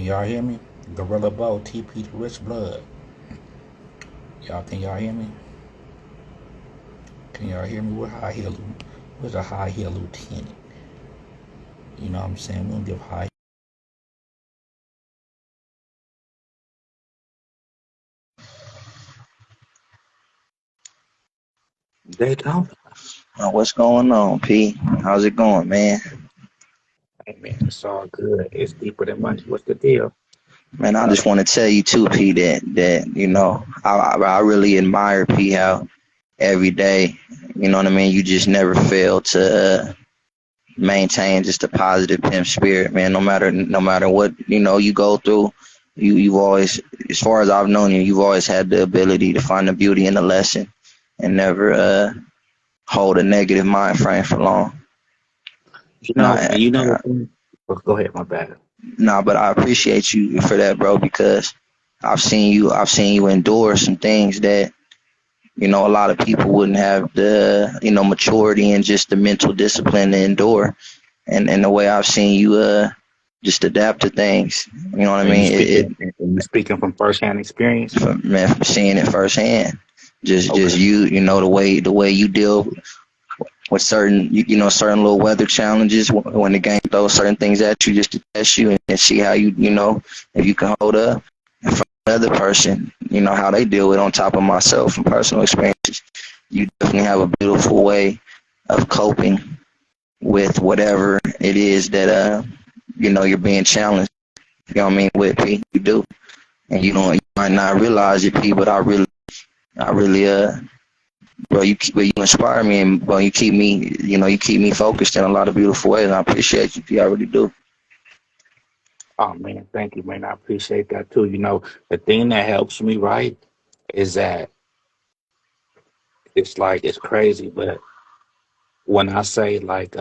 Can y'all hear me? Gorilla Bow, TP to Rich Blood. Y'all can y'all hear me? Can y'all hear me? Where's a high heel lieutenant? You know what I'm saying? We don't give high. They don't. What's going on, P? How's it going, man? Hey man, it's all good. It's deeper than money. What's the deal? Man, I just want to tell you too, P, that I really admire P how every day, you know what I mean. You just never fail to maintain just a positive pimp spirit, man. No matter what you go through, you've always, as far as I've known you, you've always had the ability to find the beauty in the lesson and never hold a negative mind frame for long. You know, Nah, and you know the thing. Oh, go ahead, my bad. nah, but I appreciate you for that, bro, because I've seen you endure some things that a lot of people wouldn't have the maturity and just the mental discipline to endure. And the way I've seen you just adapt to things, you know what I And mean? you speaking from firsthand experience. From seeing it firsthand, just Okay. the way you deal with certain certain little weather challenges when the game throws certain things at you just to test you and see how if you can hold up. And for another person, how they deal with it, on top of myself and personal experiences, you definitely have a beautiful way of coping with whatever it is that you're being challenged. You know what I mean? With P, you do, and you might not realize it, P, but I really bro, you inspire me, and bro, you keep me focused in a lot of beautiful ways. And I appreciate you, P. I really do. Oh man, thank you, man. I appreciate that too. You know, the thing that helps me, right, is that it's like it's crazy, but when I say like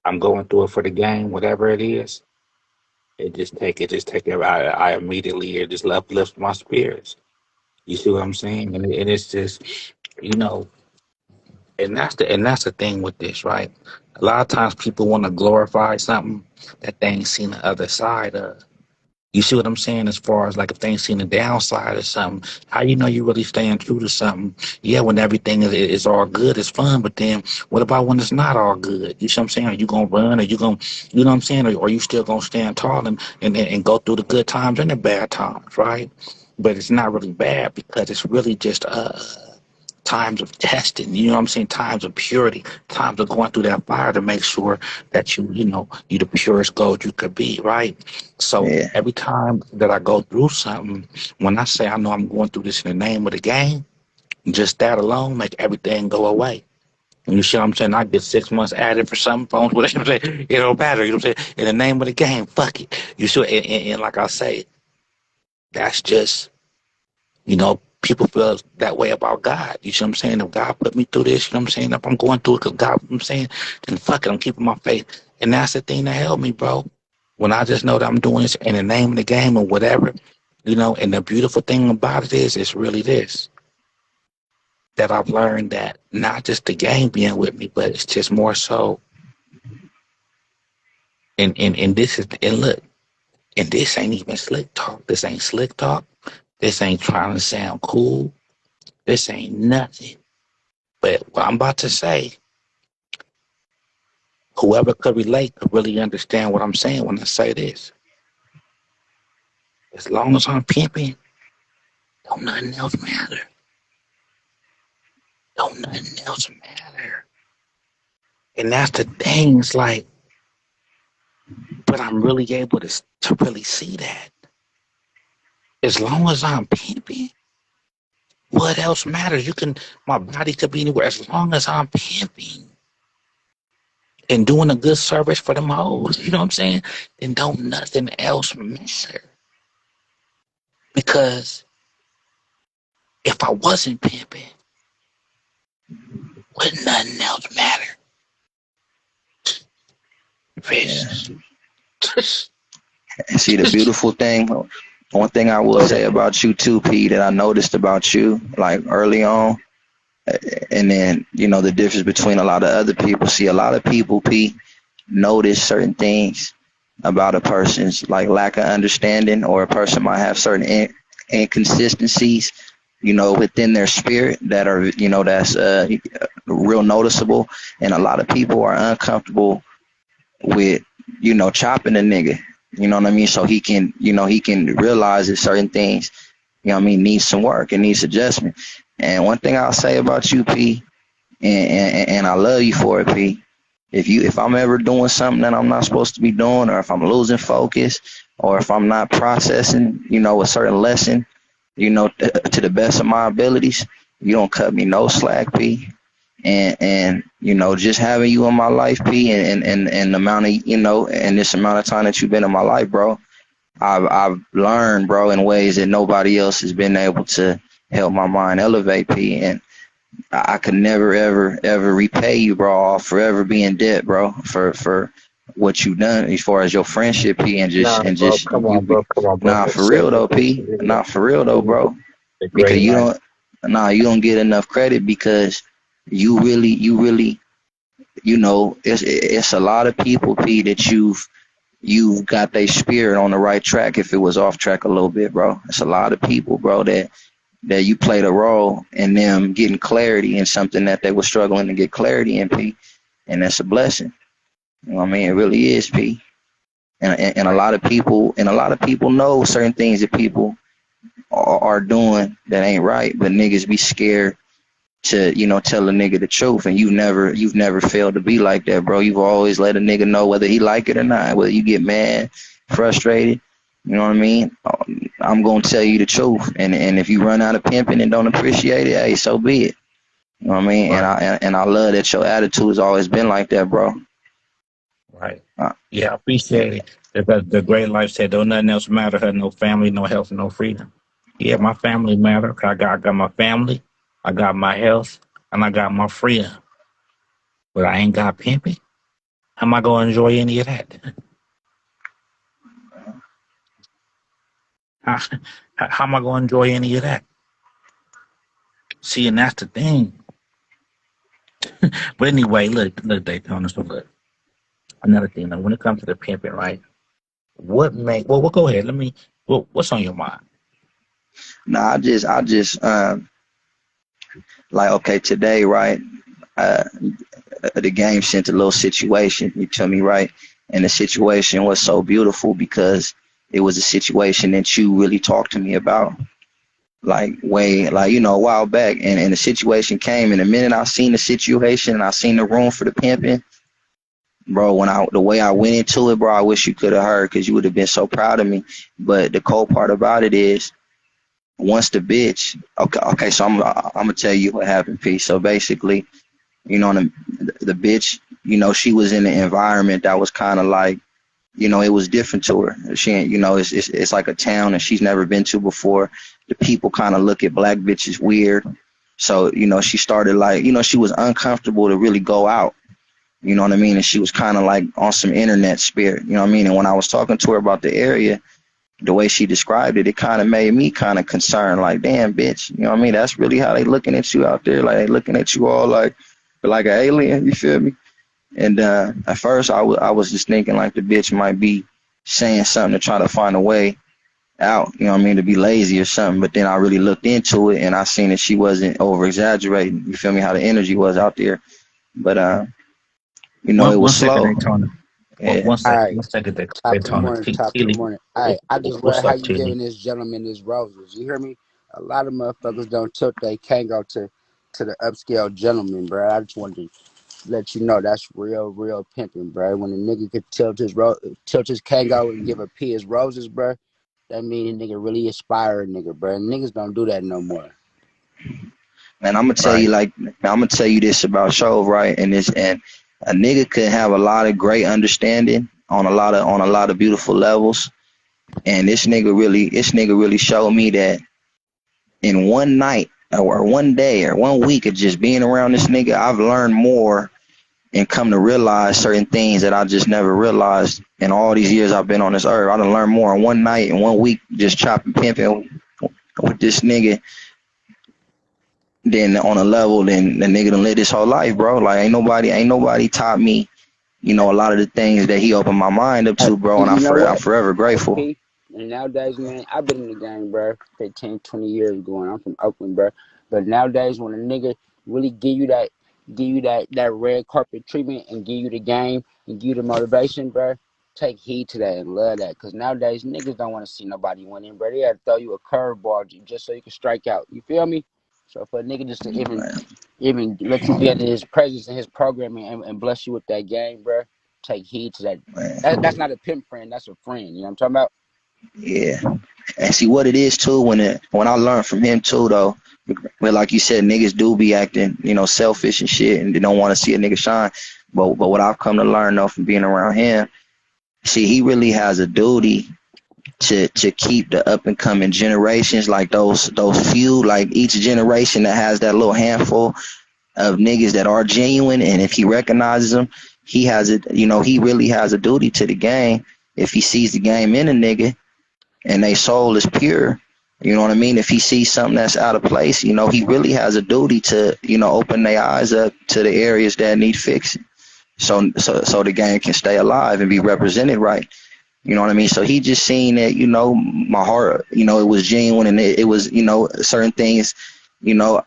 I'm going through it for the game, whatever it is, it just take it. I immediately it just uplifts my spirits. You see what I'm saying? And it's just, you know, and that's the thing with this, right? A lot of times people want to glorify something that they ain't seen the other side of. You see what I'm saying? As far as like if they ain't seen the downside of something, how you know you really staying true to something? Yeah, when everything is all good, it's fun. But then what about when it's not all good? You see what I'm saying? Are you gonna run? Are you gonna, you know what I'm saying? Or are you still gonna stand tall and go through the good times and the bad times, right? But it's not really bad because it's really just times of testing, you know what I'm saying? Times of purity, times of going through that fire to make sure that you the purest gold you could be, right? So Yeah, every time that I go through something, when I say I know I'm going through this in the name of the game, just that alone make everything go away. You see what I'm saying? I get 6 months added for some phones, whatever I'm saying. It don't matter. You know what I'm saying? In the name of the game, fuck it. You see, and like I say, that's just people feel that way about God. You see what I'm saying? If God put me through this, you know what I'm saying? If I'm going through it because God, you know what I'm saying, then fuck it, I'm keeping my faith. And that's the thing that helped me, bro. When I just know that I'm doing this in the name of the game or whatever, and the beautiful thing about it is, it's really this, that I've learned that not just the game being with me, but it's just more so, and this is, and look, and this ain't even slick talk. This ain't slick talk. This ain't trying to sound cool. This ain't nothing. But what I'm about to say, whoever could relate could really understand what I'm saying when I say this. As long as I'm pimping, don't nothing else matter. Don't nothing else matter. And that's the thing. It's like, but I'm really able to really see that. As long as I'm pimping, what else matters? My body could be anywhere. As long as I'm pimping and doing a good service for them hoes, you know what I'm saying? Then don't nothing else matter. Because if I wasn't pimping, would nothing else matter? yeah. Fish. And see, the beautiful thing, one thing I will Go say ahead. about you too, P, that I noticed about you, like early on, and then the difference between a lot of other people. See, a lot of people, P, notice certain things, about a person's like lack of understanding, or a person might have certain inconsistencies, within their spirit that are, that's real noticeable. And a lot of people are uncomfortable with, chopping a nigga. You know what I mean? So he can realize that certain things, needs some work and needs adjustment. And one thing I'll say about you, P, and I love you for it, P. If I'm ever doing something that I'm not supposed to be doing, or if I'm losing focus, or if I'm not processing, a certain lesson, to the best of my abilities, you don't cut me no slack, P. And just having you in my life, P, and the amount of, and this amount of time that you've been in my life, bro, I've learned, bro, in ways that nobody else has been able to help my mind elevate, P. And I could never, ever, ever repay you, bro. I'll forever be in debt, bro, for what you've done as far as your friendship, P, and just Nah, and bro, just come you on, bro, be. come on, bro. Nah, Just for say real what though, this P. is. Nah, for real though, bro. The Because great life. you don't get enough credit, because you really, it's a lot of people, P, that you've got their spirit on the right track. If it was off track a little bit, bro, it's a lot of people, bro, that you played a role in them getting clarity in something that they were struggling to get clarity in, P. And that's a blessing. You know what I mean? It really is, P. And a Right. lot of people, know certain things that people are doing that ain't right, but niggas be scared to, tell a nigga the truth. And you've never failed to be like that, bro. You've always let a nigga know whether he like it or not, whether you get mad, frustrated. You know what I mean? I'm gonna tell you the truth, and if you run out of pimping and don't appreciate it, hey, so be it. You know what I mean? And Right. I love that your attitude has always been like that, bro. Right. Uh, Yeah, I appreciate it. The great life said, don't nothing else matter. Had no family, no health, no freedom. Yeah, my family matter. I got my family, I got my health, and I got my freedom. But I ain't got pimping. How am I gonna enjoy any of that? How, how am I gonna enjoy any of that? See, and that's the thing. But anyway, look, Daytona. So look, another thing. Like, when it comes to the pimping, right? What make? Well, go ahead. Let me. What's on your mind? nah, I just like, okay, today, right? Uh, the game sent a little situation, you tell me, right? And the situation was so beautiful because it was a situation that you really talked to me about, like way, like, a while back. And the situation came, and the minute I seen the situation and I seen the room for the pimping, bro, the way I went into it, bro, I wish you could have heard, because you would have been so proud of me. But the cold part about it is, once the bitch, okay, so I'm gonna tell you what happened, P. So basically, the bitch, she was in an environment that was kind of like, it was different to her. She ain't, it's like a town that she's never been to before. The people kind of look at black bitches weird. So, she started like, she was uncomfortable to really go out. You know what I mean? And she was kind of like on some internet spirit. You know what I mean? And when I was talking to her about the area, the way she described it, it kind of made me kind of concerned. Like, damn, bitch, you know what I mean? That's really how they looking at you out there. Like, they looking at you all like an alien. You feel me? And at first, I was just thinking like the bitch might be saying something to try to find a way out. You know what I mean? To be lazy or something. But then I really looked into it, and I seen that she wasn't over exaggerating. You feel me? How the energy was out there. But it was One second, slow. Daytona. Yeah. Alright, One second, top of the Daytona. morning, top of the Keely, morning. Alright, I just read what's how up, you Keely? giving this gentleman his roses. You hear me? A lot of motherfuckers don't tilt they Kango to the upscale gentleman, bro. I just wanted to let you know that's real pimping, bro. When a nigga could tilt his Kango and give a P his roses, bro, that mean a nigga really aspiring, nigga, bro. And niggas don't do that no more. And Right. I'm gonna tell you this about show, right? And a nigga could have a lot of great understanding on a lot of beautiful levels. And this nigga really showed me that in one night, or one day, or one week of just being around this nigga, I've learned more and come to realize certain things that I just never realized in all these years I've been on this earth. I done learned more in one night and one week just chopping pimping with this nigga than on a level than the nigga done lived his whole life, bro. Like, ain't nobody taught me, a lot of the things that he opened my mind up Hey, to, bro. And you know I'm what? forever Hey, grateful. P, and nowadays, man, I've been in the game, bro, 15, 20 years going. I'm from Oakland, bro. But nowadays, when a nigga really give you that red carpet treatment and give you the game and give you the motivation, bro, take heed to that and love that. Because nowadays, niggas don't want to see nobody winning, bro. They got to throw you a curveball just so you can strike out. You feel me? So for a nigga just to even let you be in his presence and his programming and bless you with that game, bro, take heed to that. That's Man, not a pimp friend. That's a friend. You know what I'm talking about? yeah. And see what it is too when I learned from him too though. But like you said, niggas do be acting, selfish and shit, and they don't want to see a nigga shine. But what I've come to learn though from being around him, see, he really has a duty to keep the up and coming generations, like those few, like each generation that has that little handful of niggas that are genuine, and if he recognizes them, he has it. He really has a duty to the game. If he sees the game in a nigga and they soul is pure, you know what I mean? If he sees something that's out of place, he really has a duty to, open their eyes up to the areas that need fixing. So the game can stay alive and be represented right. You know what I mean? So he just seen that, my heart, it was genuine, and it was, certain things, you know,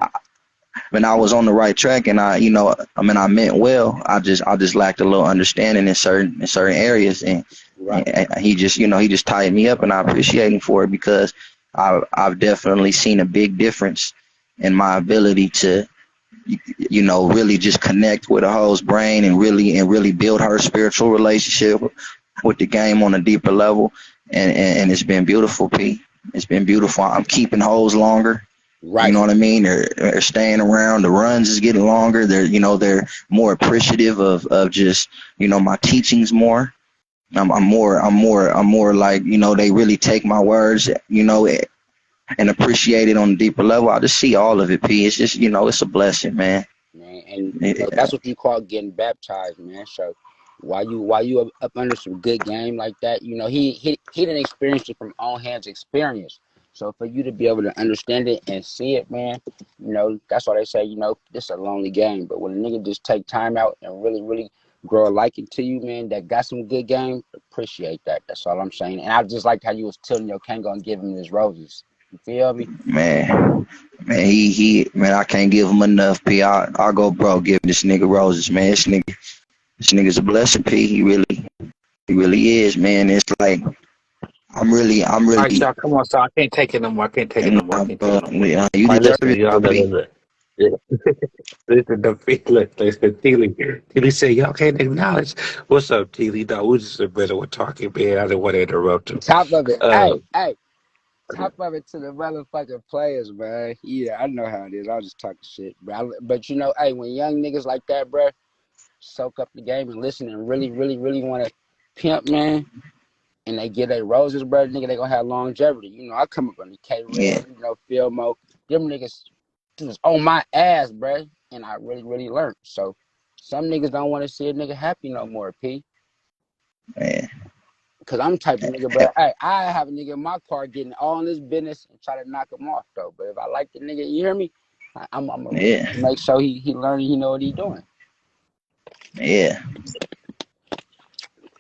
when I was on the right track, and I meant well. I just lacked a little understanding in certain areas, and, Right. and he just tied me up, and I appreciate him for it, because I've definitely seen a big difference in my ability to, really just connect with a hoe's brain, and really build her spiritual relationship with the game on a deeper level, and it's been beautiful, P. It's been beautiful. I'm keeping hoes longer. You Right. know what I mean? They're staying around. The runs is getting longer. They're more appreciative of just, my teachings more. I'm more like, they really take my words, and appreciate it on a deeper level. I just see all of it, P. It's just, it's a blessing, man. Man. And Yeah, that's what you call getting baptized, man. So while you up under some good game like that, he didn't experience it from all hands experience. So for you to be able to understand it and see it, man, that's why they say, this is a lonely game. But when a nigga just take time out and really, really grow a liking to you, man, that got some good game, appreciate that. That's all I'm saying. And I just liked how you was telling your Kango and giving him his roses. You feel me? man. Man, man, I can't give him enough, P. I'll go, bro, give this nigga roses, man. This nigga's a blessing, P. He really is, man. It's like, I'm All right, really, y'all, come on, so I can't take it no more. I can't take it no more. I can't take it bro, no more. you All right, deserve listen, it, y'all. though, Look, P. look, look. Yeah. Listen, listen, Teely said, y'all can't acknowledge. What's up, Teely? No, we just a bit of a talking, man. I didn't want to interrupt him. Top of it. Uh, Hey. Top of it to the motherfucking players, man. Yeah, I know how it is. I was just talking shit, but hey, when young niggas like that, bro, soak up the game and listen and really, really, really want to pimp, man, and they get their roses, bro, nigga, they gonna have longevity. I come up on the K Yeah, Red, Phil Mo, them niggas was on my ass, bro, and I really, really learned. So some niggas don't want to see a nigga happy no more, P. man. Cause I'm the type of nigga, bro. Hey, I have a nigga in my car getting all in this business and try to knock him off though. But if I like the nigga, you hear me? I'm gonna Yeah, make sure he learning, he know what he doing. yeah,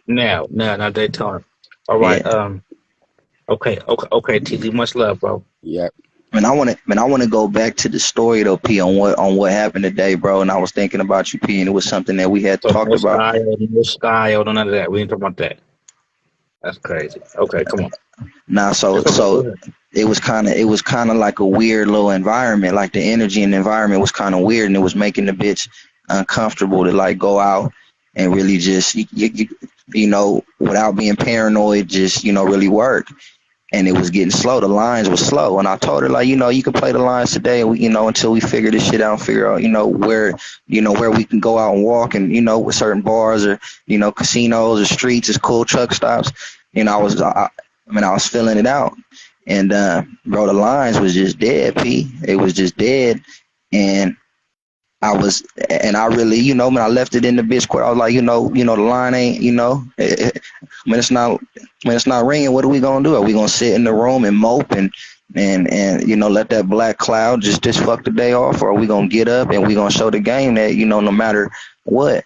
now, Daytona. All right. yeah. Okay, Teely. Much love, bro. Yep. I want to go back to the story though, P, on what happened today, bro. And I was thinking about you, P, and it was something that we had So talked about. no style, none of that. We ain't talking about that. That's crazy. Okay, come on. Now, so It's okay. Go so ahead. it was kind of like a weird little environment. Like the energy in the environment was kind of weird, and it was making the bitch uncomfortable to like go out and really just without being paranoid, just really work. And it was getting slow. The lines were slow, and I told her like, you can play the lines today, until we figure this shit out, and figure out, where we can go out and walk, and with certain bars or casinos or streets, is cool truck stops. I was feeling it out, and bro, the lines was just dead. P, it was just dead, and I really, when I left it in the bitch court, I was like, the line ain't, when it's not ringing, what are we gonna do? Are we gonna sit in the room and mope and let that black cloud just fuck the day off, or are we gonna get up and we gonna show the game that no matter what,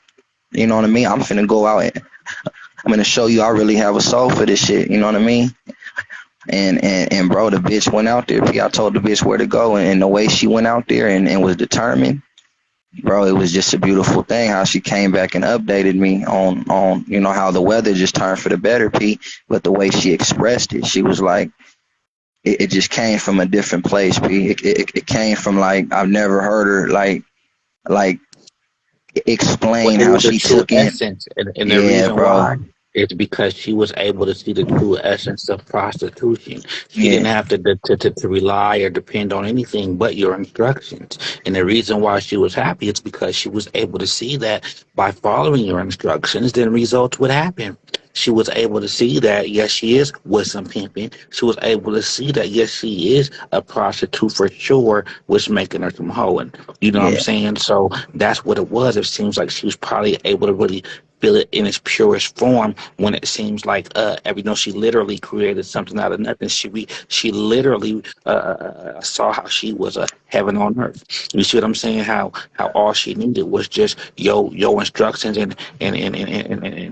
You know what I mean? I'm finna go out and I'm gonna show you I really have a soul for this shit. You know what I mean? And bro, the bitch went out there. I told the bitch where to go, and the way she went out there and was determined, bro, it was just a beautiful thing how she came back and updated me on how the weather just turned for the better, P. But the way she expressed it, she was like, it just came from a different place, P. It came from like I've never heard her like Well, explain it how was the she true took in. essence, and the Yeah, reason bro. why is because she was able to see the true essence of prostitution. She didn't Yeah, have to rely or depend on anything but your instructions. And the reason why she was happy is because she was able to see that by following your instructions, then results would happen. She was able to see that, yes, she is with some pimping. She was able to see that, yes, she is a prostitute for sure, was making her some hoeing. You know what I'm yeah, saying? So that's what it was. It seems like she was probably able to really feel it in its purest form when it seems like she literally created something out of nothing. She literally saw how she was a heaven on earth. You see what I'm saying? How all she needed was just yo instructions and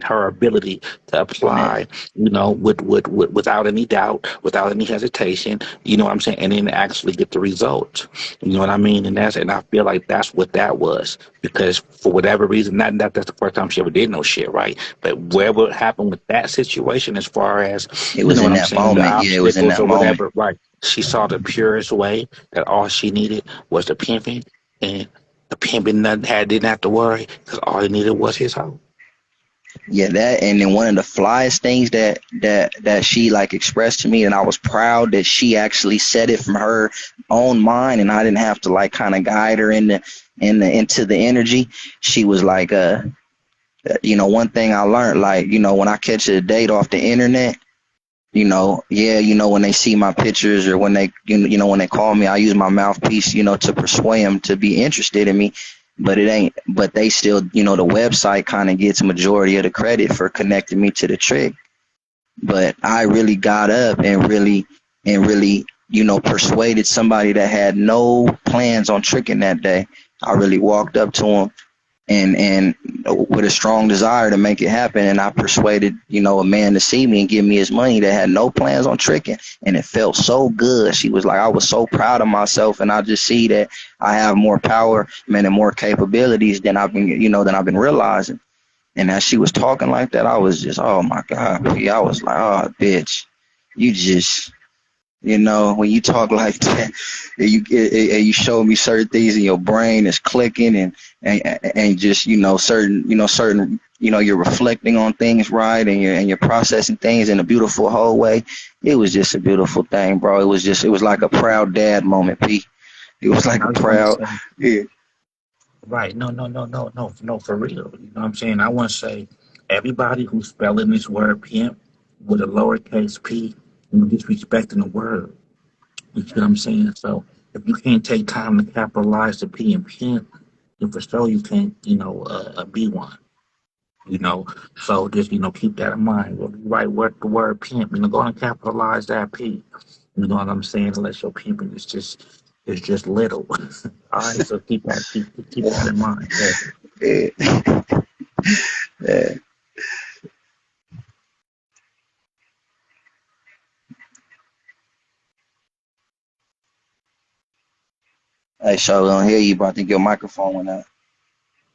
her ability to yeah, apply, without any doubt, without any hesitation. You know what I'm saying? And then actually get the results. You know what I mean? And I feel like that's what that was. Because for whatever reason, not that that's the first time she ever did no shit, right? But whatever happened with that situation, as far as it you was know in what I'm that saying, the moment. Yeah, it was in obstacles that or moment. whatever, right? She saw the purest way that all she needed was the pimping, and the pimping didn't have to worry because all he needed was his hoe. Yeah, that, and then one of the flyest things that she like expressed to me, and I was proud that she actually said it from her own mind, and I didn't have to like kind of guide her into the energy. She was like, one thing I learned, like, when I catch a date off the internet, yeah, when they see my pictures or when they, when they call me, I use my mouthpiece, to persuade them to be interested in me. But it ain't, but they still, the website kind of gets majority of the credit for connecting me to the trick. But I really got up and really, persuaded somebody that had no plans on tricking that day. I really walked up to him and with a strong desire to make it happen, and I persuaded a man to see me and give me his money that had no plans on tricking, and it felt so good. She was like, I was so proud of myself, and I just see that I have more power, man, and more capabilities than I've been realizing. And as she was talking like that, I was just, oh my god, I was like, oh bitch, you just, when you talk like that, and you show me certain things in your brain is clicking, and just certain you're reflecting on things, right, and you're processing things in a beautiful whole way. It was just a beautiful thing, bro. It was like a proud dad moment, P. It was like And a I just want to proud, say, yeah, right? No, no, no, no, no, no, for real. You know what I'm saying? I want to say, everybody who's spelling this word pimp with a lowercase p, disrespecting the word. You see what I'm saying? So if you can't take time to capitalize the P and pimp, then for sure you can't, be one. You know, so just keep that in mind. When you write the word pimp, go and capitalize that P. You know what I'm saying? Unless your pimping is just little. All right, so keep that in mind. Yeah. yeah, yeah. Hey, so we don't hear you, but I think your microphone went out.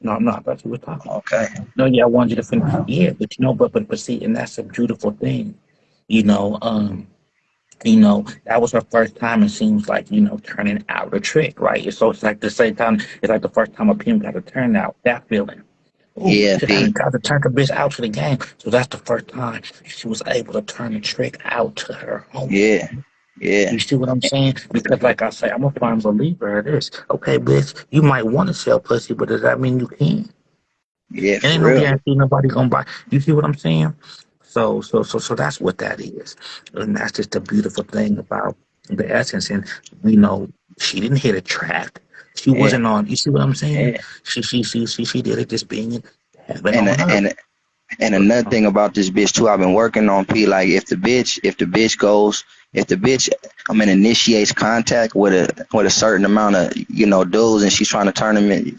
No, no, I thought you were talking. Okay. No, yeah, I wanted you to finish. Yeah, but but see, and that's a beautiful thing. You know, um, that was her first time. It seems like turning out a trick, right? So it's like the same time. It's like the first time a pimp got to turn out that feeling. Oh, Yeah, shit, I done P. got to turn the bitch out to the game. So that's the first time she was able to turn the trick out to her homie. Yeah, yeah, You see what I'm saying? Because, like I say, I'm a firm believer of this. Okay, bitch, you might want to sell pussy, but does that mean you can? yeah, And for ain't no real. guarantee nobody gonna buy. You see what I'm saying? So that's what that is, and that's just the beautiful thing about the essence. And you know, she didn't hit a track. She Yeah, wasn't on. You see what I'm saying? yeah. She did it just being heaven And on earth. and and another thing about this bitch too, I've been working on, P. Like if the bitch goes, if the bitch, initiates contact with a certain amount of dudes, and she's trying to turn them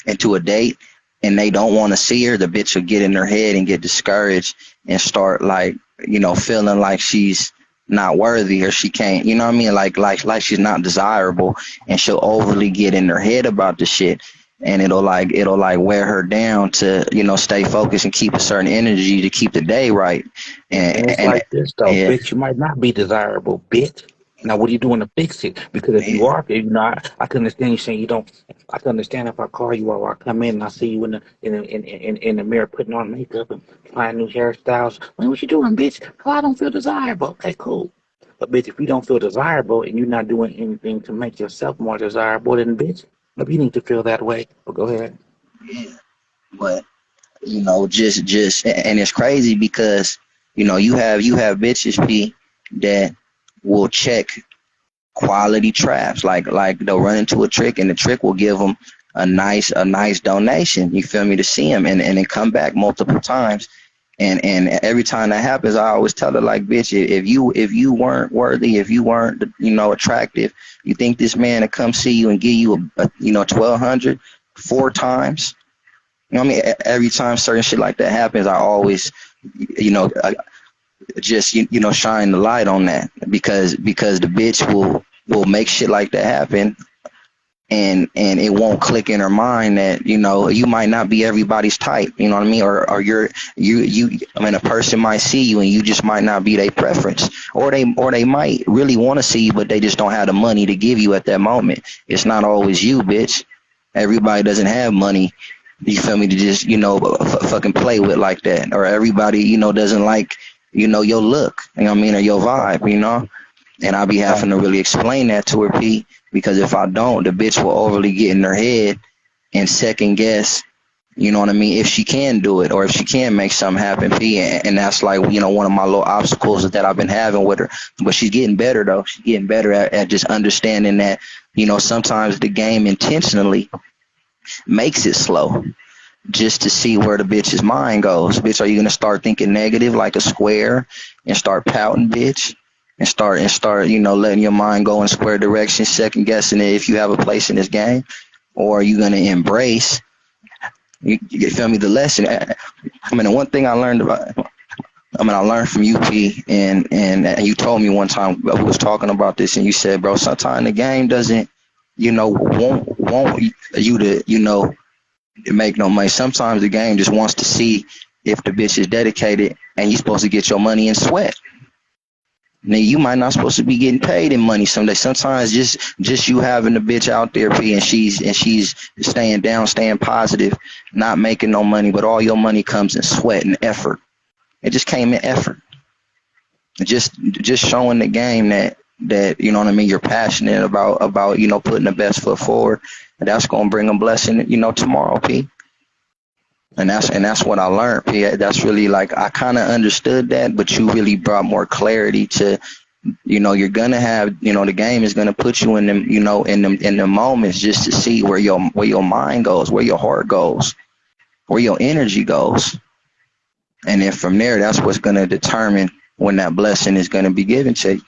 into a date, and they don't want to see her, the bitch will get in her head and get discouraged and start like, feeling like she's not worthy or she can't, you know what I mean? Like she's not desirable, and she'll overly get in her head about the shit. And it'll like wear her down to, stay focused and keep a certain energy to keep the day right. And it's And like this though, yeah, bitch. You might not be desirable, bitch. Now, what are you doing to fix it? Because if you yeah, are, I can understand you saying you don't. I can understand if I call you or I come in and I see you in the mirror putting on makeup and trying new hairstyles. Man, what you doing, bitch? Oh, I don't feel desirable. Okay, cool. But bitch, if you don't feel desirable and you're not doing anything to make yourself more desirable, then bitch, maybe you need to feel that way. But go ahead. yeah. But just and it's crazy because you have bitches P that will check quality traps. Like they'll run into a trick and the trick will give them a nice donation. You feel me, to see them and then come back multiple times. And every time that happens, I always tell her like, bitch, if you weren't worthy, if you weren't attractive, you think this man to come see you and give you a 1,200 4 times? You know what I mean? Every time certain shit like that happens, I always, just shine the light on that because the bitch will make shit like that happen, and it won't click in her mind that you might not be everybody's type. You know what I mean? Or a person might see you and you just might not be their preference, or they might really want to see you but they just don't have the money to give you at that moment. It's not always you, bitch. Everybody doesn't have money, you feel me, to just fucking play with like that. Or everybody doesn't like your look, you know what I mean, or your vibe, and I'll be Right. having to really explain that to her, P, because if I don't, the bitch will overly get in her head and second guess, you know what I mean, if she can do it or if she can make something happen, P. And that's like, one of my little obstacles that I've been having with her. But she's getting better, though. She's getting better at just understanding that, sometimes the game intentionally makes it slow just to see where the bitch's mind goes. Bitch, are you gonna start thinking negative like a square and start pouting, bitch? And start, letting your mind go in square direction, second guessing it if you have a place in this game? Or are you gonna embrace, you feel me, the lesson? I mean, the one thing I learned I learned from UP, and you told me one time we was talking about this, and you said, bro, sometimes the game doesn't, want you to, make no money. Sometimes the game just wants to see if the bitch is dedicated, and you're supposed to get your money in sweat. Now you might not supposed to be getting paid in money someday. Sometimes just you having the bitch out there, P, and she's staying down, staying positive, not making no money, but all your money comes in sweat and effort. It just came in effort. Just showing the game that you know what I mean, you're passionate about putting the best foot forward, and that's gonna bring a blessing tomorrow, P. And that's what I learned, P. That's really like, I kind of understood that, but you really brought more clarity to, you're gonna have, the game is gonna put you in them, in the moments just to see where your mind goes, where your heart goes, where your energy goes, and then from there, that's what's gonna determine when that blessing is gonna be given to you.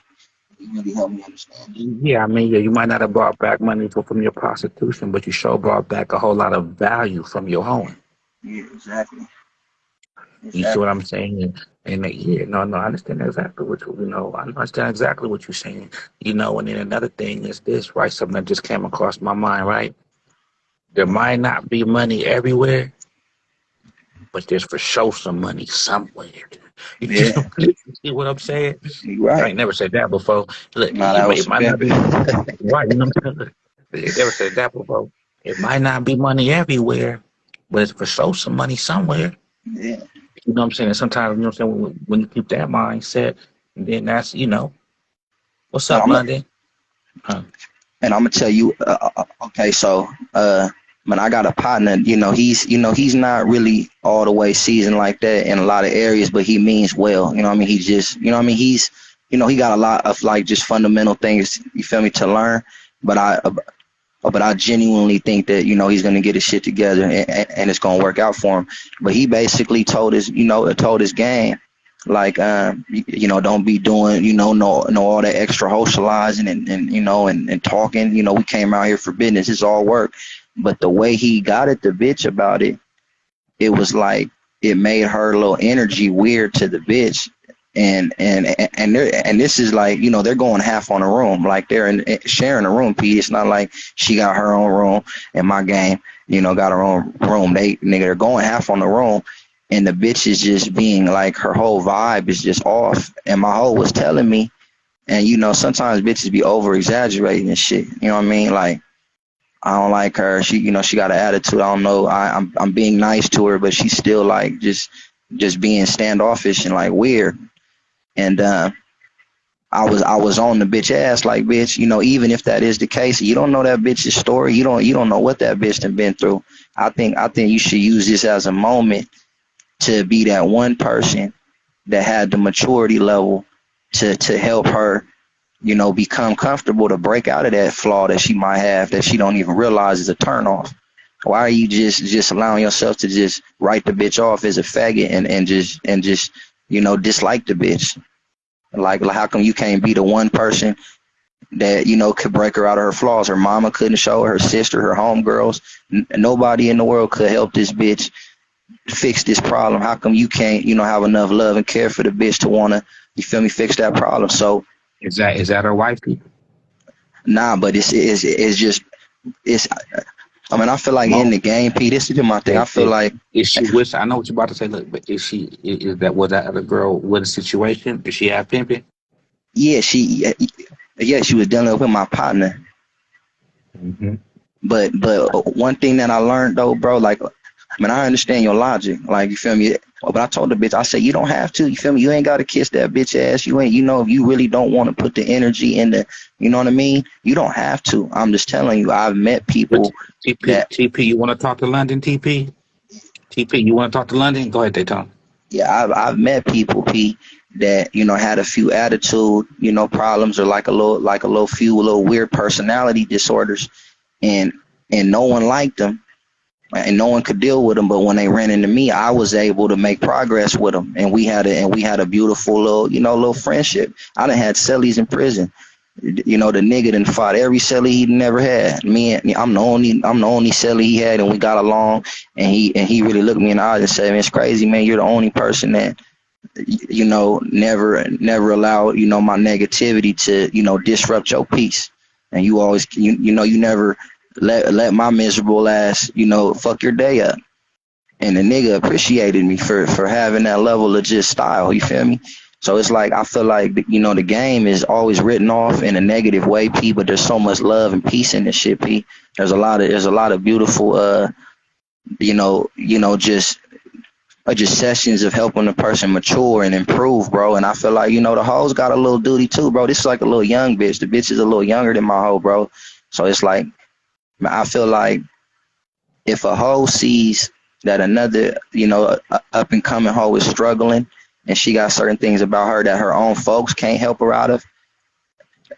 You really helped me understand that. Yeah, I mean, yeah, you might not have brought back money from your prostitution, but you sure brought back a whole lot of value from your home. Yeah, exactly, You see what exactly. I'm saying? Yeah, no, I understand exactly I understand exactly what you're saying. And then another thing is this, right? Something that just came across my mind, right? There might not be money everywhere, but there's for sure some money somewhere. You see Yeah, you see what I'm saying? you're I right. ain't never said that before. Look, Nah, that it was might not pimping. be right. You know what I'm saying? Look, never said that before. It might not be money everywhere, but it's for sure some money somewhere. Yeah. You know what I'm saying? And sometimes, you know what I'm saying, when you keep that mindset, then that's, what's And up, I'm London? Huh. and I'm gonna tell you. Okay, so man, I got a partner. He's not really all the way seasoned like that in a lot of areas, but he means well. You know what I mean? He just, he's, he got a lot of like just fundamental things. You feel me, to learn. But I genuinely think that he's gonna get his shit together, and it's gonna work out for him. But he basically told his gang, like, don't be doing no all that extra socializing and talking. We came out here for business. It's all work. But the way he got at the bitch about it, it was like it made her little energy weird to the bitch. And this is like, you know, they're going half on a room, like they're sharing a room. P. It's not like she got her own room and my game, you know, got her own room. They're going half on the room, and the bitch is just being like, her whole vibe is just off. And my hoe was telling me, and you know, sometimes bitches be over exaggerating and shit. You know what I mean? Like, I don't like her. She, you know, she got an attitude. I don't know. I'm being nice to her, but she's still like just being standoffish and like weird. And I was on the bitch ass like, bitch, you know, even if that is the case, you don't know that bitch's story. You don't know what that bitch done been through. I think you should use this as a moment to be that one person that had the maturity level to help her, you know, become comfortable to break out of that flaw that she might have that she don't even realize is a turnoff. Why are you just allowing yourself to just write the bitch off as a faggot and just you know, dislike the bitch? Like, how come you can't be the one person that, you know, could break her out of her flaws? Her mama couldn't show her, her sister, her homegirls, nobody in the world could help this bitch fix this problem. How come you can't, you know, have enough love and care for the bitch to wanna, you feel me, fix that problem? So Is that her wife? nah, but it's just it's. I mean, I feel like in No. the game, P. This is my thing. I feel like, Is she with? I know what you're about to say. Look, but is that was that other girl with a situation? Does she have pimping? yeah, she was dealing with my partner. Mm-hmm. But one thing that I learned though, bro, like, I mean, I understand your logic, like, you feel me. But I told the bitch, I said, you don't have to. You feel me? You ain't got to kiss that bitch ass. You ain't, you know, if you really don't want to put the energy in the, you know what I mean? You don't have to. I'm just telling you. I've met But people that, TP, you want to talk to London? TP, you want to talk to London? Go ahead, Daytona. yeah, I've met people, P, that, you know, had a few attitude, you know, problems, or like a little few little weird personality disorders, and no one liked them, and no one could deal with them. But when they ran into me, I was able to make progress with them, and we had a beautiful little, you know, little friendship. I done had cellies in prison. You know, the nigga done fought every celly he never had. I'm the only celly he had, and we got along. And he really looked me in the eyes and said, "Man, it's crazy, man. You're the only person that, you know, never allow, you know, my negativity to, you know, disrupt your peace. And you always, you know, you never let my miserable ass, you know, fuck your day up." And the nigga appreciated me for having that level of just style. You feel me? So it's like, I feel like, you know, the game is always written off in a negative way, P. But there's so much love and peace in this shit, P. There's a lot of beautiful, just sessions of helping the person mature and improve, bro. And I feel like, you know, the hoes got a little duty too, bro. This is like a little young bitch. The bitch is a little younger than my hoe, bro. So it's like, I feel like if a hoe sees that another, you know, up and coming hoe is struggling, and she got certain things about her that her own folks can't help her out of,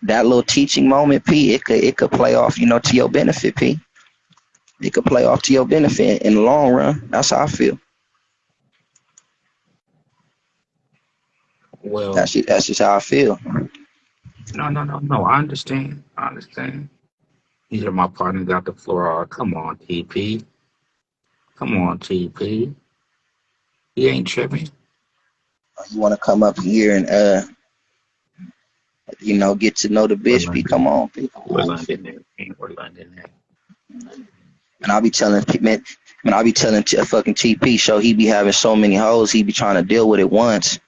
that little teaching moment, P, it could play off, you know, to your benefit, P. It could play off to your benefit in the long run. That's how I feel. Well, That's just how I feel. no. I understand. I understand. These are my partner got the floor. Come on, TP. Come on, TP. He ain't tripping. You want to come up here and you know, get to know the We're bitch, P? Come London. on, P. We're London there. We're London there. And I'll be telling man, I'll be telling fucking TP show he be having so many hoes he be trying to deal with it once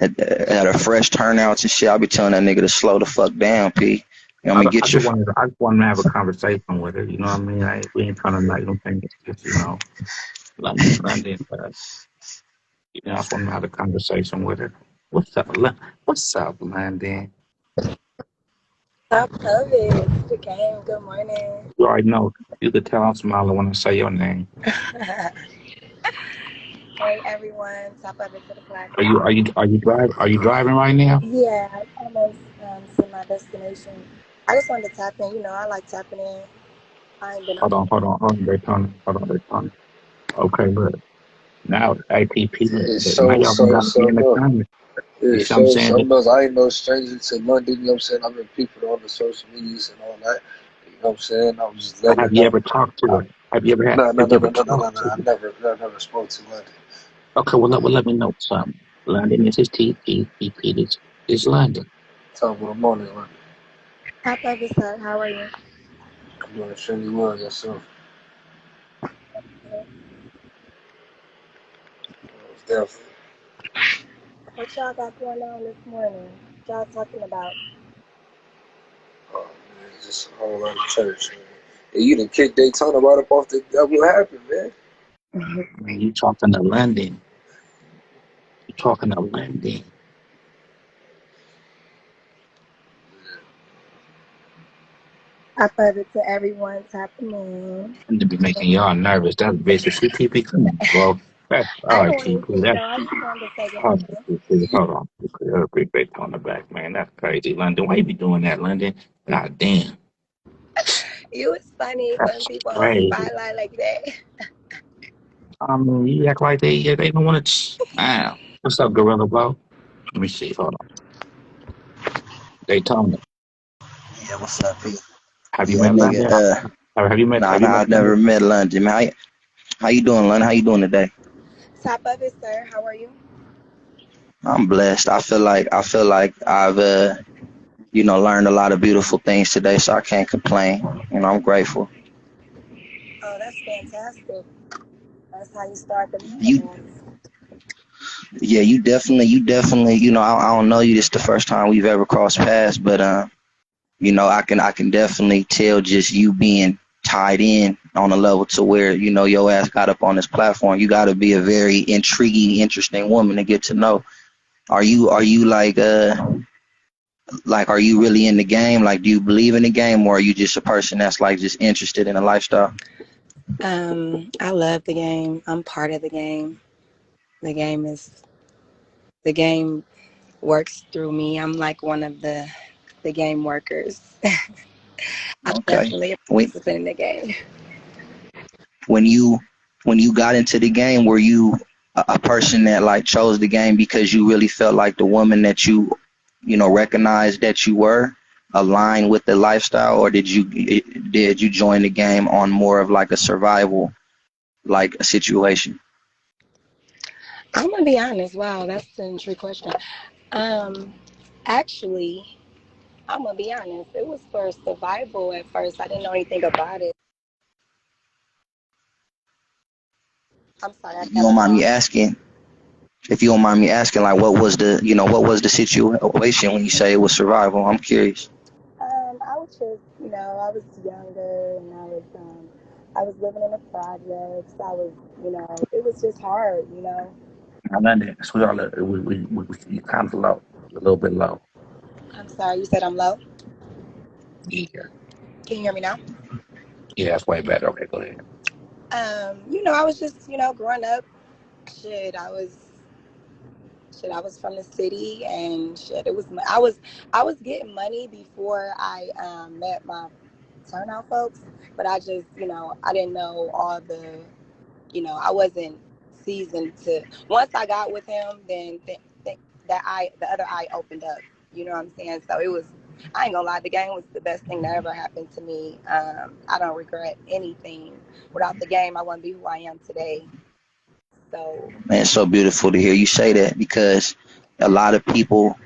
at a fresh turnouts and shit. I'll be telling that nigga to slow the fuck down, P. You know what I I, mean? I Get your just wanted. I just wanted to have a conversation with her. You know what I mean? We ain't trying to like no thing. It's just London. You know, I just want to have a conversation with her. What's up, What's up, London? Top of it. It's the game. Good morning. You already know. You could tell I'm smiling when I say your name. Hey everyone. Top of it to the Are you platform. are you are you driving? Are you driving right now? Yeah, I almost to my destination. I just wanted to tap in. You know, I like tapping in. I ain't been on. Hold on, Daytona. Okay, look. Now APP, Yeah, now so y'all gonna so gotta be so in the no. comments. You Yeah, see what I'm so saying? no. I ain't no stranger to London. You know what I'm saying? I've been people on the social medias and all that. You know what I'm saying? I was just letting Have you you know. ever talked to I, her? Have you ever had? No, no, Have you no, ever no, no, no, no, talked no. to? I never spoke to London. Okay, well let me know something. London is his T. Is London. Top of the morning, London. Hi, Purpose, sir. How are you? I'm doing extremely well yourself. Definitely. What y'all got going on this morning? What y'all talking about? Oh, man, just a whole lot of church, man. And you done kicked Daytona right up off the. What happened, man? Man, you talking to London. You talking to London. I Purpose to everyone's happening. And to be making y'all nervous. That's basically TP. Come on, bro. That's all I right, didn't want TP. anything, That's I just wanted to say good hold on, morning. TP. Hold on, TP. That's a big big on the back, man. That's crazy, London. Why you be doing that, London? God damn. You was funny putting That's people on the crazy. spotlight like that. You act like they don't want to. Wow. What's up, Gorilla Bro? Let me see. Hold on. Daytona. Yeah, what's up, P? Have you Yeah, met nigga. London? Have you met? Nah, Have you nah, met I've never London? met London. Man, how you doing, London? How you doing today? Top of it, sir. How are you? I'm blessed. I feel like I've learned a lot of beautiful things today, so I can't complain. I'm grateful. Oh, that's fantastic. That's how you start the You, morning. yeah, you definitely, I don't know you. This is the first time we've ever crossed paths, but I can definitely tell just you being tied in on a level to where your ass got up on this platform. You got to be a very intriguing, interesting woman to get to know. Are you like are you really in the game? Like, do you believe in the game, or are you just a person that's like just interested in a lifestyle? I love the game. I'm part of the game. The game is the game works through me. I'm like one of the game workers. I'm Okay. definitely a When participant in the game. when you when you got into the game, were you a person that like chose the game because you really felt like the woman that you recognized that you were aligned with the lifestyle, or did you join the game on more of like a survival like a situation? I'm gonna be honest. Wow, that's an intriguing question. Um, actually, I'm gonna be honest. It was for survival at first. I didn't know anything about it. I'm sorry, I If you got don't a mind call. me asking, if you don't mind me asking, like what was the situation when you say it was survival? I'm curious. I was just, I was younger and I was living in the projects. It was just hard. London. Sweetheart, you kind of low, a little bit low. I'm sorry, you said I'm low. Yeah, Can you hear me now? yeah, that's way better. Okay, go ahead. I was just, growing up, shit, I was from the city and shit. I was getting money before I met my turnout folks, but I just, I didn't know all I wasn't seasoned to. Once I got with him, then the other eye opened up. You know what I'm saying? So it was. I ain't gonna lie, the game was the best thing that ever happened to me. I don't regret anything. Without the game, I wouldn't be who I am today. So Man, it's so beautiful to hear you say that because a lot of people,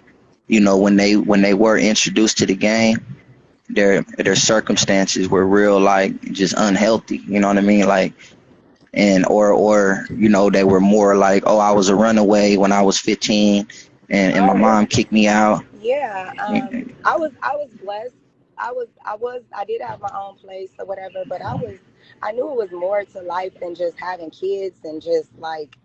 when they were introduced to the game, their circumstances were real like just unhealthy. You know what I mean? Like, and or they were more like, oh, I was a runaway when I was 15, and my oh, mom kicked me out. yeah, I was blessed. I did have my own place or whatever, but I knew it was more to life than just having kids and just like,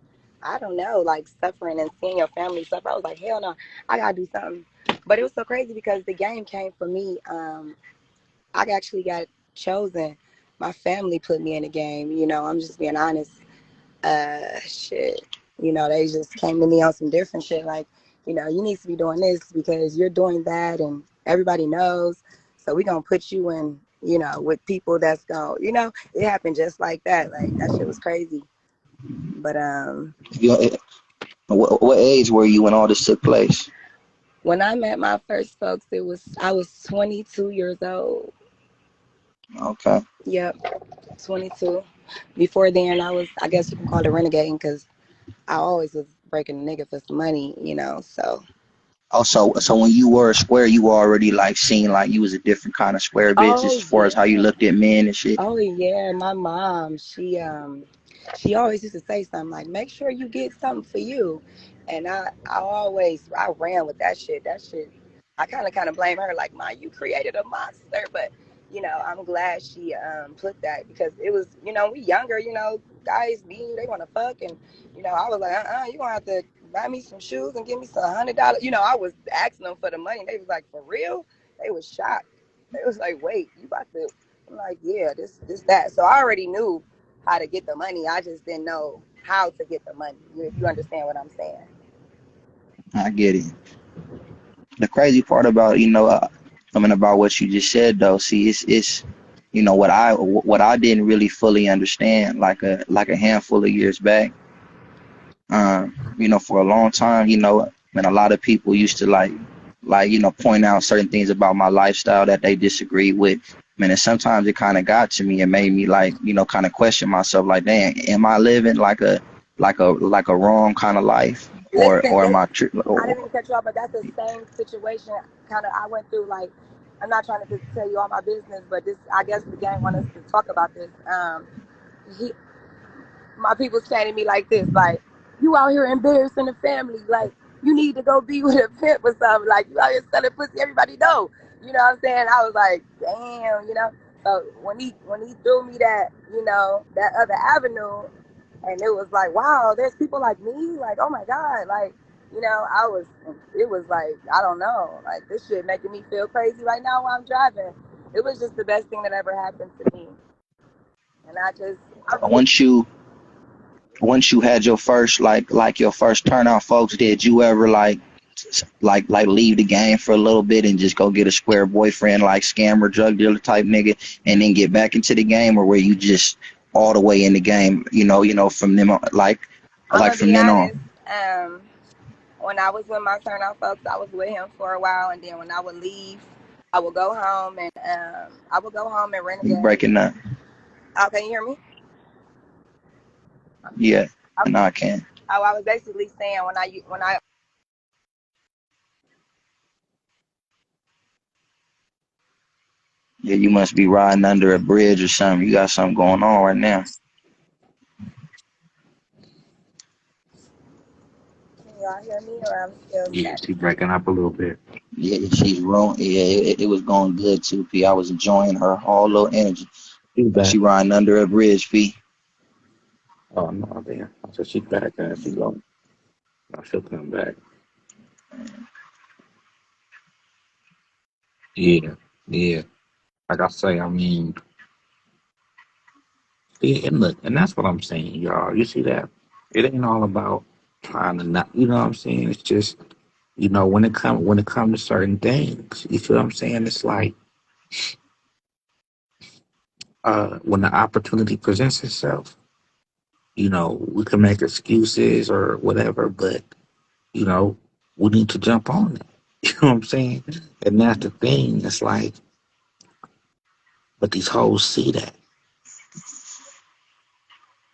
I don't know, like suffering and seeing your family suffer. I was like, hell no, I gotta do something. But it was so crazy because the game came for me. I actually got chosen. My family put me in the game. I'm just being honest. Shit, they just came to me on some different shit, like, you need to be doing this because you're doing that and everybody knows, so we gonna put you in, with people that's gonna, it happened just like that. Like, that shit was crazy. But What age were you when all this took place? when I met my first folks, I was 22 years old. Okay. Yep, 22. Before then, I was, I guess you can call it renegading because I always was breaking a nigga for some money, you know. So, Also, so when you were a square, you already like seen like you was a different kind of square bitch as oh far as how you yeah, looked at men and shit. oh yeah. My mom, she always used to say something like, "Make sure you get something for you," and I ran with that shit. That shit, I kind of blame her. Like, "Ma, you created a monster," but you know, I'm glad she put that because it was, you know, we younger, you know, guys me, they want to fuck, and you know, I was like, you gonna have to buy me some shoes and give me some $100. You know, I was asking them for the money. They was like, "For real?" They was shocked. They was like, "Wait, you about to?" I'm like, "Yeah, this that." So I already knew how to get the money. I just didn't know how to get the money. If you understand what I'm saying. I get it. The crazy part about coming about what you just said though, see, it's what I didn't really fully understand like a handful of years back. For a long time, when a lot of people used to point out certain things about my lifestyle that they disagreed with. Man, and sometimes it kind of got to me and made me kind of question myself, like, dang, am I living like a wrong kind of life, Listen, or am I I didn't mean to cut you off, but that's the same situation kind of I went through. Like, I'm not trying to tell you all my business, but this, I guess the gang want us to talk about this. He, my people saying to me like this, like, "You out here embarrassing the family, like you need to go be with a pimp or something, like you out here selling pussy, everybody know." You know what I'm saying? I was like, damn, you know. So when he threw me that, you know, that other avenue, and it was like, wow, there's people like me, like, oh my God, like, you know, it was like, I don't know, like this shit making me feel crazy right now while I'm driving. It was just the best thing that ever happened to me, and I really, once you had your first your first turnout, folks, did you ever leave the game for a little bit and just go get a square boyfriend, like scammer drug dealer type nigga, and then get back into the game, or were you just all the way in the game, from them I'm gonna from be then on? honest. When I was with my turnout folks, I was with him for a while, and then when I would leave, I would go home and You renegade. breaking up? Oh, can you hear me? Yeah, no, Okay. I can't. Oh, I was basically saying when I Yeah, you must be riding under a bridge or something. You got something going on right now. can y'all hear me or I'm still Yeah, stuck? she breaking up a little bit. Yeah, she's wrong. Yeah, it was going good too, P. I was enjoying her whole little energy. She's back. She riding under a bridge, P. Oh no, damn. I said she's back and she go. No, she'll come back. Yeah, yeah. Like I say, I mean, yeah, and look, and that's what I'm saying, y'all. You see that? It ain't all about trying to not. You know what I'm saying? It's just, when it come to certain things. You feel what I'm saying? It's like when the opportunity presents itself. We can make excuses or whatever, but you know, we need to jump on it. You know what I'm saying? And that's the thing. It's like, but these hoes see that.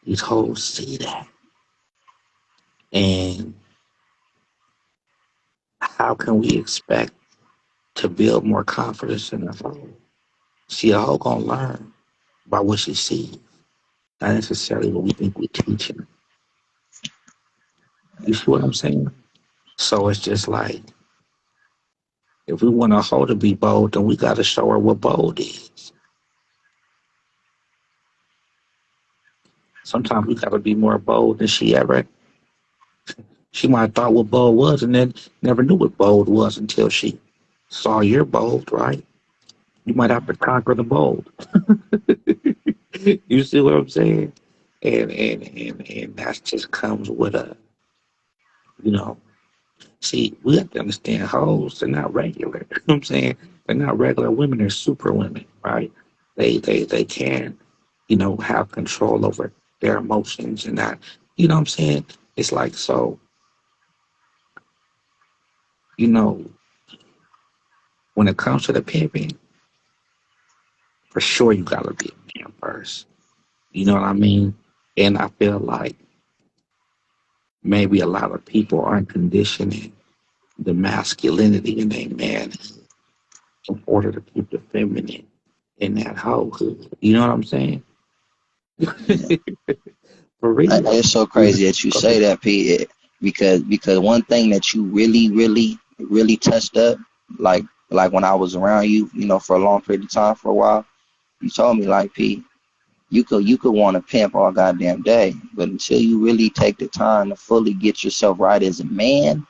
These hoes see that. And how can we expect to build more confidence in a hoe? See, a hoe gonna learn by what she sees, not necessarily what we think we teaching. You see what I'm saying? So it's just like, if we want a hoe to be bold, then we got to show her what bold is. Sometimes we got to be more bold than she ever. She might have thought what bold was and then never knew what bold was until she saw you're bold, right? You might have to conquer the bold. You see what I'm saying? And that just comes with you know, see, we have to understand hoes, they're not regular. You know what I'm saying? They're not regular women, they're super women, right? They can, have control over their emotions and not, you know what I'm saying? It's like, so, you know, when it comes to the pimping, for sure you gotta be a man first. You know what I mean? And I feel like maybe a lot of people aren't conditioning the masculinity in a man in order to keep the feminine in that hoehood. You know what I'm saying? Yeah. For real. It's so You know, crazy that you 'cause say that, P. Because one thing that you really touched up, like when I was around you, for a long period of time, for a while, you told me like, P, you could want to pimp all goddamn day, but until you really take the time to fully get yourself right as a man,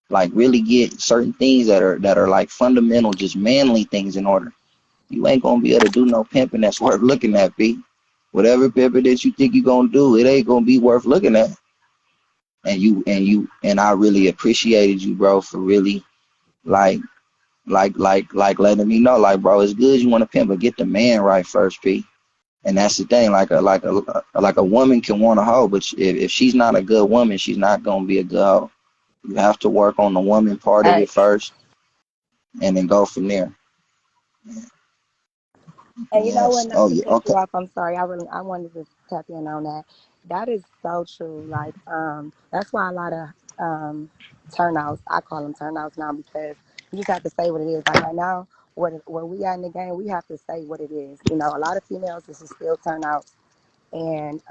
like really get certain things that are like fundamental, just manly things in order, you ain't gonna be able to do no pimping that's worth looking at, P. Whatever pimping that you think you gonna do, it ain't gonna be worth looking at. And I really appreciated you, bro, for really like like letting me know, like, bro, it's good you want to pimp, but get the man right first, P. And that's the thing, like a woman can want a hoe, but if she's not a good woman, she's not gonna be a good hoe. You have to work on the woman part of it Facts. first, and then go from there. And you know what? Yes. Not Oh to yeah. cut you Okay. off. I'm sorry. I wanted to tap in on that. That is so true. Like, that's why a lot of turnouts. I call them turnouts now because you just have to say what it is. Like right now, where we at in the game, we have to say what it is. You know, a lot of females, this is still turnouts, and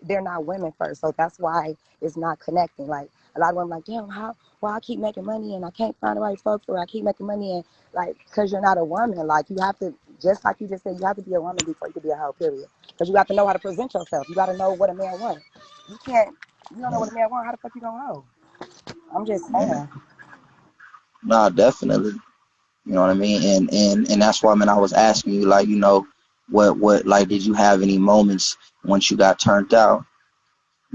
they're not women first, so that's why it's not connecting. Like a lot of women like, damn, how, well, I keep making money and I can't find the right folks, or I keep making money and, like, because you're not a woman. Like, you have to, just like you just said, you have to be a woman before you can be a hoe, period. Because you have to know how to present yourself. You got to know what a man wants. You can't, you don't know what a man wants, how the fuck you gonna hoe? I'm just Yeah. saying. Nah, definitely. You know what I mean? And that's why, man, I was asking you, like, what like, did you have any moments once you got turned out?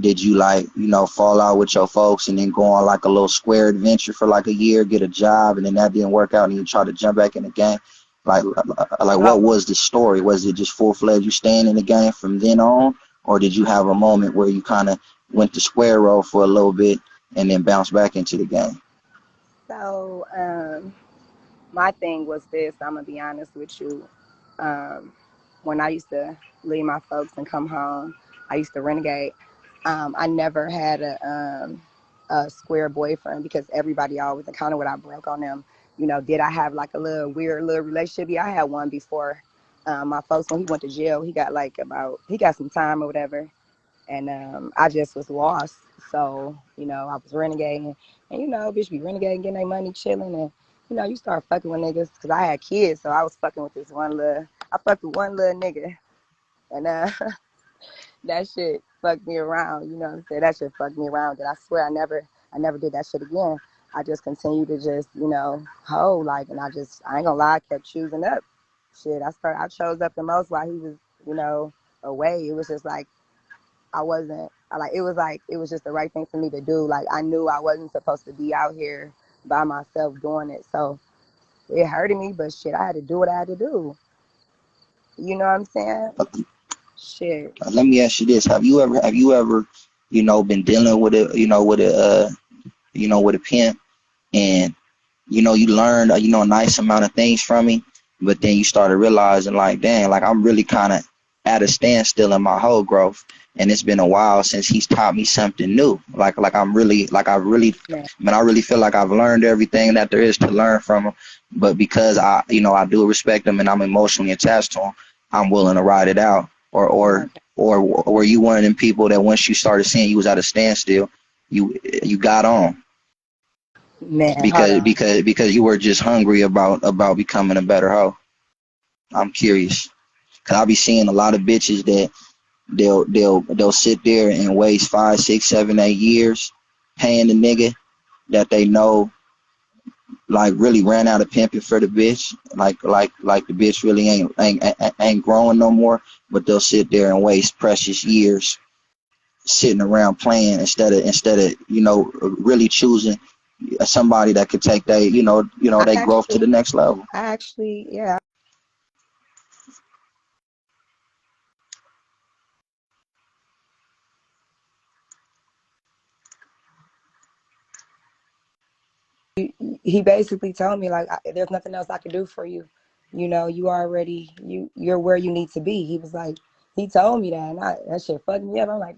Did you, like, fall out with your folks and then go on like a little square adventure for like a year, get a job, and then that didn't work out and you try to jump back in the game? Like what Oh, was the story? Was it just full fledged you staying in the game from then on, or did you have a moment where you kind of went to square row for a little bit and then bounced back into the game? so my thing was this. I'm gonna be honest with you. Um, when I used to leave my folks and come home, I used to renegade. I never had a square boyfriend because everybody always encountered what I broke on them. You know, did I have like a little weird little relationship? Yeah, I had one before. My folks, when he went to jail, he got some time or whatever, and I just was lost. So I was renegading, and bitch be renegading, getting their money, chilling, and you start fucking with niggas because I had kids, so I was fucking with this one little. I fucked with one little nigga, and that shit fucked me around. You know what I'm saying? That shit fucked me around. And I swear I never did that shit again. I just continued to just hoe like, and I ain't gonna lie, I kept choosing up. Shit, I chose up the most while he was you know away. It was just like I wasn't it was just the right thing for me to do. Like I knew I wasn't supposed to be out here by myself doing it. So it hurted me, but shit, I had to do what I had to do. You know what I'm saying? Shit. Let me ask you this: Have you ever, been dealing with with a pimp, and you learned a nice amount of things from him, but then you started realizing, like, dang, like I'm really kind of at a standstill in my whole growth, and it's been a while since he's taught me something new. Man. I really feel like I've learned everything that there is to learn from him, but because I do respect him and I'm emotionally attached to him, I'm willing to ride it out. Okay. Or were you one of them people that once you started seeing you was at a standstill, you got on Man, hold because on. because because you were just hungry about becoming a better hoe? I'm curious because I be seeing a lot of bitches that they'll sit there and waste 5, 6, 7, 8 years paying the nigga that they know like really ran out of pimping for the bitch, like the bitch really ain't growing no more, but they'll sit there and waste precious years sitting around playing instead of really choosing somebody that could take they I they growth to actually, the next level. yeah. He basically told me like, there's nothing else I could do for you. You know, you're where you need to be. He was like, he told me that, and that shit fucked me up. I'm like,